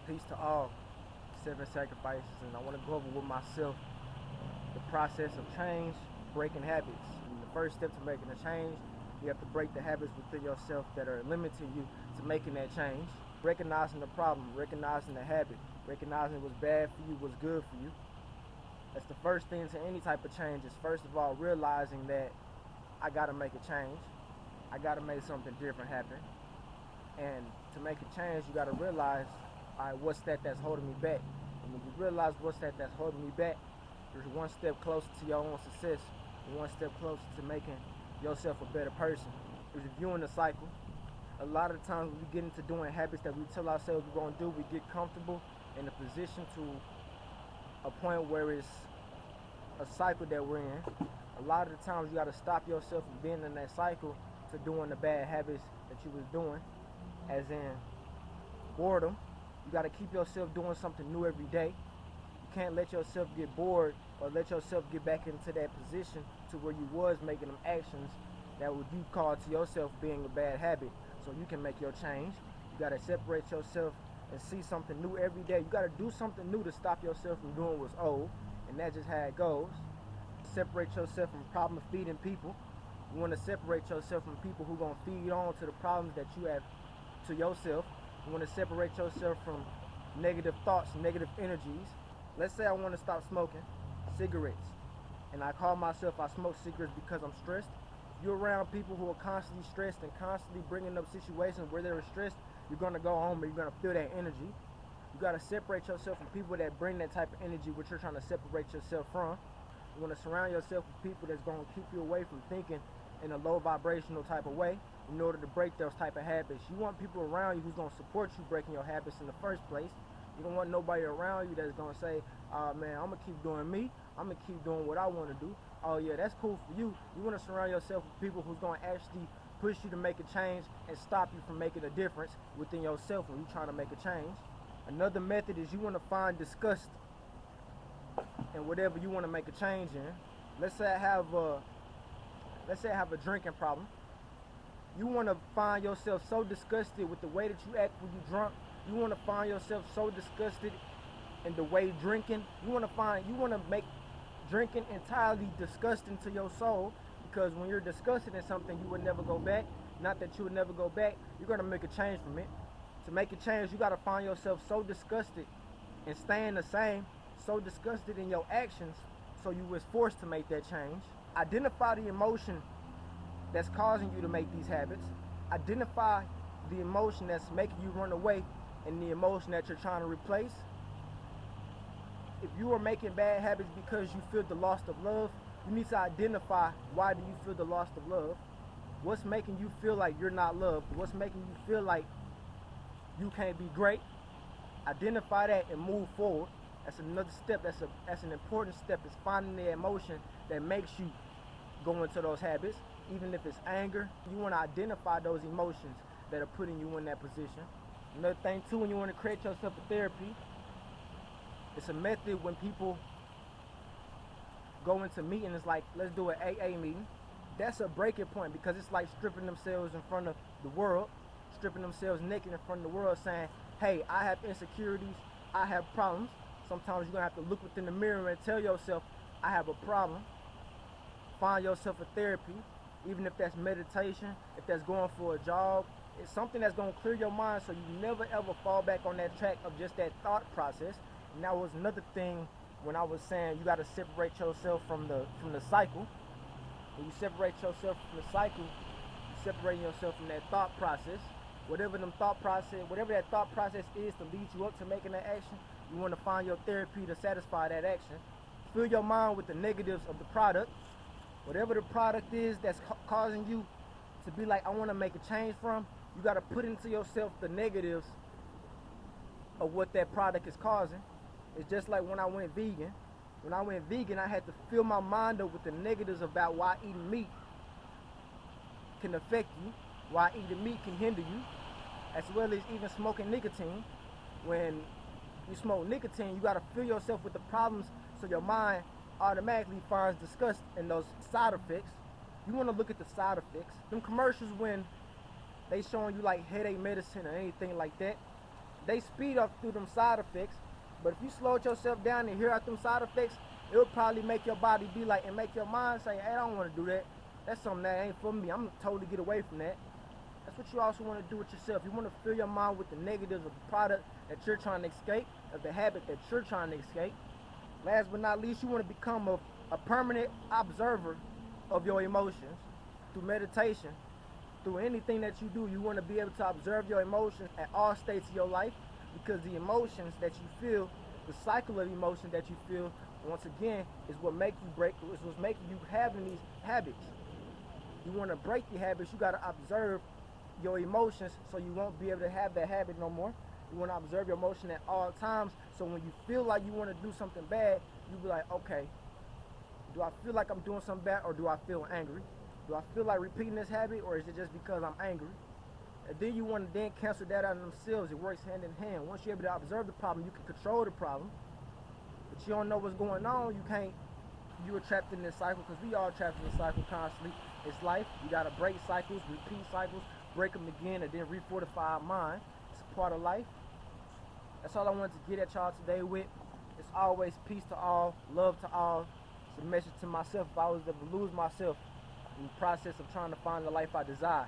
Peace to all. Seven sacrifices, and I want to go over with myself the process of change, breaking habits. And the first step to making a change, you have to break the habits within yourself that are limiting you to making that change. Recognizing the problem, recognizing the habit, recognizing what's bad for you, what's good for you. That's the first thing to any type of change is first of all realizing that I gotta make a change. I gotta make something different happen. And to make a change, you gotta realize, all right, what's that's holding me back? And when you realize what's that's holding me back, you're one step closer to your own success. You're one step closer to making yourself a better person. Is reviewing the cycle. A lot of the times when we get into doing habits that we tell ourselves we're gonna do, we get comfortable in a position to a point where it's a cycle that we're in. A lot of the times you gotta stop yourself from being in that cycle to doing the bad habits that you was doing, as in boredom. You gotta keep yourself doing something new every day. You can't let yourself get bored or let yourself get back into that position to where you was making them actions that would you call to yourself being a bad habit. So you can make your change. You gotta separate yourself and see something new every day. You gotta do something new to stop yourself from doing what's old, and that's just how it goes. Separate yourself from problem feeding people. You want to separate yourself from people who gonna feed on to the problems that you have to yourself. You want to separate yourself from negative thoughts, negative energies. Let's say I want to stop smoking cigarettes, and I call myself I smoke cigarettes because I'm stressed. If you're around people who are constantly stressed and constantly bringing up situations where they're stressed, you're gonna go home and you're gonna feel that energy. You gotta separate yourself from people that bring that type of energy, which you're trying to separate yourself from. You want to surround yourself with people that's going to keep you away from thinking in a low vibrational type of way in order to break those type of habits. You want people around you who's going to support you breaking your habits in the first place. You don't want nobody around you that's going to say, oh man, I'm going to keep doing me. I'm going to keep doing what I want to do. Oh yeah, that's cool for you. You want to surround yourself with people who's going to actually push you to make a change and stop you from making a difference within yourself when you're trying to make a change. Another method is you want to find disgust in whatever you want to make a change in. Let's say I have a drinking problem. You want to find yourself so disgusted with the way that you act when you're drunk. You want to find yourself so disgusted in the way drinking. You want to make drinking entirely disgusting to your soul, because when you're disgusted in something, you would never go back. Not that you would never go back. You're gonna make a change from it. To make a change, you gotta find yourself so disgusted and staying the same, so disgusted in your actions, so you was forced to make that change. Identify the emotion that's causing you to make these habits. Identify the emotion that's making you run away and the emotion that you're trying to replace. If you are making bad habits because you feel the loss of love, you need to identify why do you feel the loss of love. What's making you feel like you're not loved? What's making you feel like you can't be great? Identify that and move forward. That's another step. That's an important step, is finding the emotion that makes you go into those habits. Even if it's anger, you want to identify those emotions that are putting you in that position. Another thing too, when you want to create yourself a therapy, it's a method when people go into meetings like, let's do an AA meeting. That's a breaking point, because it's like stripping themselves in front of the world, stripping themselves naked in front of the world, saying, hey, I have insecurities, I have problems. Sometimes you're going to have to look within the mirror and tell yourself, I have a problem. Find yourself a therapy, even if that's meditation, if that's going for a job. It's something that's going to clear your mind so you never ever fall back on that track of just that thought process. And that was another thing when I was saying you got to separate yourself from the cycle. When you separate yourself from the cycle, you separate yourself from that thought process. Whatever that thought process is to lead you up to making that action, you want to find your therapy to satisfy that action. Fill your mind with the negatives of the product. Whatever the product is that's causing you to be like, I want to make a change from, you got to put into yourself the negatives of what that product is causing. It's just like when I went vegan. When I went vegan, I had to fill my mind up with the negatives about why eating meat can affect you, why eating meat can hinder you, as well as even smoking nicotine. When you smoke nicotine, you got to fill yourself with the problems so your mind automatically finds disgust in those side effects. You want to look at the side effects. Them commercials when they showing you like headache medicine or anything like that, they speed up through them side effects. But if you slowed yourself down and hear out them side effects, it would probably make your body be like, and make your mind say, hey, I don't want to do that. That's something that ain't for me. I'm totally get away from that. That's what you also want to do with yourself. You want to fill your mind with the negatives of the product that you're trying to escape, of the habit that you're trying to escape. Last but not least, you want to become a permanent observer of your emotions through meditation, through anything that you do. You want to be able to observe your emotions at all states of your life, because the emotions that you feel, the cycle of emotion that you feel, once again, is what make you break, is what's making you having these habits. You want to break the habits, you got to observe your emotions so you won't be able to have that habit no more. You want to observe your emotion at all times, so when you feel like you want to do something bad, you be like, okay, do I feel like I'm doing something bad, or do I feel angry? Do I feel like repeating this habit, or is it just because I'm angry? And then you want to then cancel that out of themselves. It works hand in hand. Once you're able to observe the problem, you can control the problem. But you don't know what's going on, you can't, you are trapped in this cycle, because we all trapped in this cycle constantly. It's life. You got to break cycles, repeat cycles, break them again, and then refortify our mind. It's a part of life. That's all I wanted to get at y'all today with. It's always peace to all, love to all. It's a message to myself if I was to lose myself in the process of trying to find the life I desire.